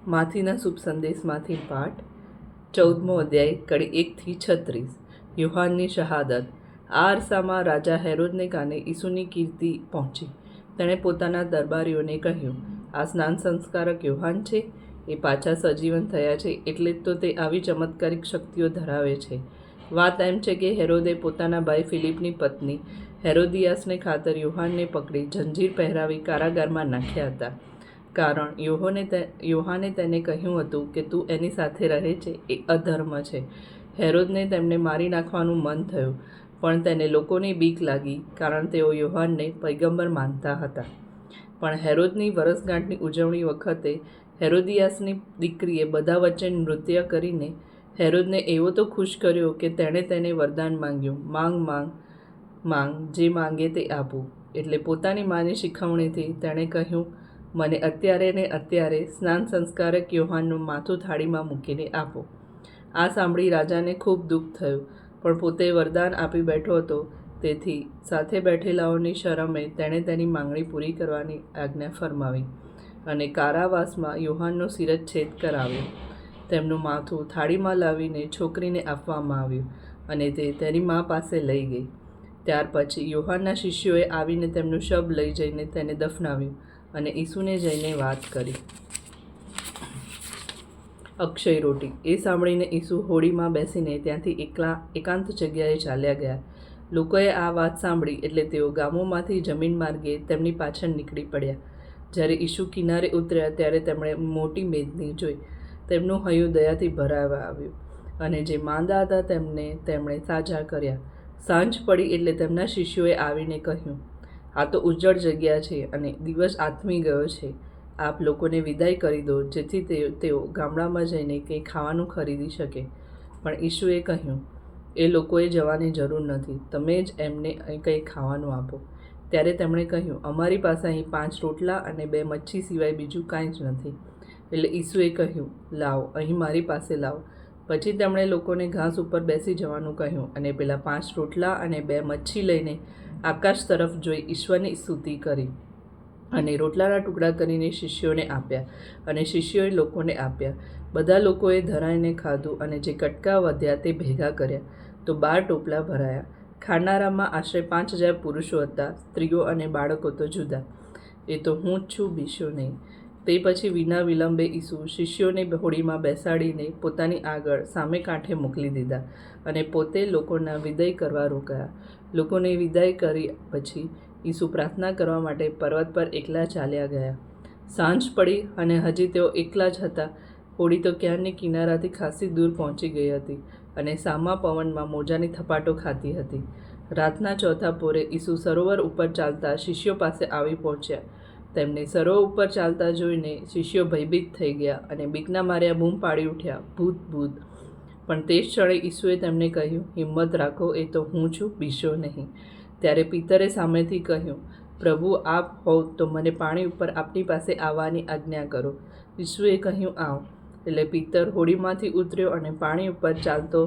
માથીના શુભ સંદેશમાંથી પાઠ 14મો અધ્યાય કડી 1 થી 36. યુહાનની શહાદત. આ અરસામાં રાજા હેરોદને કાને ઈસુની કીર્તિ પહોંચી. તેણે પોતાના દરબારીઓને કહ્યું, આ સ્નાન સંસ્કારક યુહાન છે, એ પાછા સજીવન થયા છે, એટલે જ તો તે આવી ચમત્કારિક શક્તિઓ ધરાવે છે. વાત એમ છે કે હેરોદે પોતાના ભાઈ ફિલિપની પત્ની હેરોદિયાસને ખાતર યુહાનને પકડી જંજીર પહેરાવી કારાગારમાં નાખ્યા હતા. કારણ યુહાને તેને કહ્યું હતું કે તું એની સાથે રહે છે એ અધર્મ છે. હેરોદને તેમને મારી નાખવાનું મન થયું, પણ તેને લોકોની બીક લાગી, કારણ તેઓ યુહાનને પૈગંબર માનતા હતા. પણ હેરોદની વરસગાંઠની ઉજવણી વખતે હેરોદિયાસની દીકરીએ બધા વચ્ચે નૃત્ય કરીને હેરોદને એવો તો ખુશ કર્યો કે તેણે તેને વરદાન માંગ્યું, માંગ, જે માંગે તે આપું. એટલે પોતાની માની શિખવણીથી તેણે કહ્યું, મને અત્યારે ને અત્યારે સ્નાન સંસ્કારક યુહાનનું માથું થાળીમાં મૂકીને આપો. આ સાંભળી રાજાને ખૂબ દુઃખ થયું, પણ પોતે વરદાન આપી બેઠો હતો, તેથી સાથે બેઠેલાઓની શરમે તેણે તેની માંગણી પૂરી કરવાની આજ્ઞા ફરમાવી અને કારાવાસમાં યુહાનનો શિરચ્છેદ કરાવ્યો. તેમનું માથું થાળીમાં લાવીને છોકરીને આપવામાં આવ્યું અને તે તેની મા પાસે લઈ ગઈ. ત્યાર પછી યુહાનના શિષ્યોએ આવીને તેમનું શબ લઈ જઈને તેને દફનાવ્યું અને ઈસુને જઈને વાત કરી. અક્ષય રોટી. એ સાંભળીને ઈસુ હોડીમાં બેસીને ત્યાંથી એકાંત જગ્યાએ ચાલ્યા ગયા. લોકોએ આ વાત સાંભળી એટલે તેઓ ગામોમાંથી જમીન માર્ગે તેમની પાછળ નીકળી પડ્યા. જ્યારે ઈસુ કિનારે ઉતર્યા ત્યારે તેમણે મોટી મેદની જોઈ. તેમનું હૈયું દયાથી ભરાવા આવ્યું અને જે માંદા હતા તેમણે સાજા કર્યા. સાંજ પડી એટલે તેમના શિષ્યોએ આવીને કહ્યું, આ તો ઉજ્જડ જગ્યા છે અને દિવસ આથમી ગયો છે. આપ લોકોને વિદાય કરી દો, જેથી તેઓ ગામડામાં જઈને કંઈ ખાવાનું ખરીદી શકે. પણ ઈસુએ કહ્યું, એ લોકોએ જવાની જરૂર નથી, તમે જ એમને કંઈ ખાવાનું આપો. ત્યારે તેમણે કહ્યું, અમારી પાસે અહીં 5 રોટલા અને 2 મચ્છી સિવાય બીજું કાંઈ જ નથી. એટલે ઈસુએ કહ્યું, લાવો, અહીં મારી પાસે લાવો. પછી તેમણે લોકોને ઘાસ ઉપર બેસી જવાનું કહ્યું અને પેલા 5 રોટલા અને 2 મચ્છી લઈને આકાશ તરફ જોઈ ઈશ્વરની સ્તુતિ કરી અને રોટલાના ટુકડા કરીને શિષ્યોને આપ્યા અને શિષ્યોએ લોકોને આપ્યા. બધા લોકોએ ધરાઈને ખાધું અને જે કટકા વધ્યા તે ભેગા કર્યા તો 12 ટોપલા ભરાયા. ખાનારામાં આશરે 5000 પુરુષો હતા, સ્ત્રીઓ અને બાળકો તો જુદા. એ તો હું જ છું, બીજો નહીં. તે પછી વિના વિલંબે ઈસુ શિષ્યોને હોડીમાં બેસાડીને પોતાની આગળ સામે કાંઠે મોકલી દીધા અને પોતે લોકોના વિદાય કરવા રોકાયા. લોકોને વિદાય કરી પછી ઈસુ પ્રાર્થના કરવા માટે પર્વત પર એકલા ચાલ્યા ગયા. સાંજ પડી અને હજી તેઓ એકલા જ હતા. હોડી તો ક્યારની કિનારાથી ખાસી દૂર પહોંચી ગઈ હતી અને સામા પવનમાં મોજાની થપાટો ખાતી હતી. રાતના ચોથા પોરે ઈસુ સરોવર ઉપર ચાલતા શિષ્યો પાસે આવી પહોંચ્યા. તેમને સરોવર ઉપર ચાલતા જોઈને શિષ્યો ભયભીત થઈ ગયા અને બીકના માર્યા બૂમ પાડી ઉઠ્યા, ભૂત, ભૂત! પણ તે જ ક્ષણે ઈસુએ તેમને કહ્યું, હિંમત રાખો, એ તો હું છું, બીજો નહીં. ત્યારે પિતરે સામેથી કહ્યું, પ્રભુ, આપ હોવ તો મને પાણી ઉપર આપની પાસે આવવાની આજ્ઞા કરો. ઈસુએ કહ્યું, આવ. એટલે પિતર હોડીમાંથી ઉતર્યો અને પાણી ઉપર ચાલતો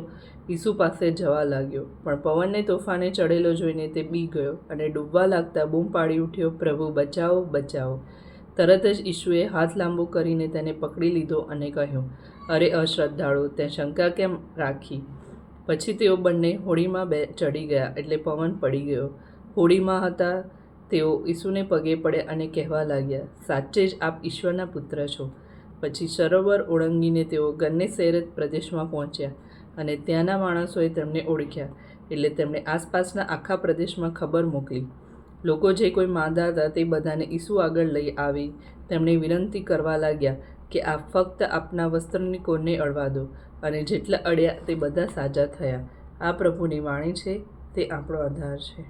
ઈસુ પાસે જવા લાગ્યો. પણ પવનને તોફાને ચડેલો જોઈને તે બી ગયો અને ડૂબવા લાગતા બૂમ પાડી ઉઠ્યો, પ્રભુ, બચાવો, બચાવો! તરત જ ઈસુએ હાથ લાંબો કરીને તેને પકડી લીધો અને કહ્યું, અરે અશ્રદ્ધાળુ, તે શંકા કેમ રાખી? પછી તેઓ બંને હોડીમાં ચડી ગયા એટલે પવન પડી ગયો. હોડીમાં હતા તેઓ ઈસુને પગે પડ્યા અને કહેવા લાગ્યા, સાચે જ આપ ઈશ્વરના પુત્ર છો. પછી સરોવર ઓળંગીને તેઓ ગન્નેસેરત પ્રદેશમાં પહોંચ્યા અને ત્યાંના માણસોએ તેમને ઓળખ્યા. એટલે તેમણે આસપાસના આખા પ્રદેશમાં ખબર મોકલી. લોકો જે કોઈ માંદા હતા તે બધાને ઈસુ આગળ લઈ આવી તેમણે વિનંતી કરવા લાગ્યા કે આપ ફક્ત આપના વસ્ત્રની કોરને અડવા દો, અને જેટલા અડ્યા તે બધા સાજા થયા. આ પ્રભુની વાણી છે, તે આપણો આધાર છે.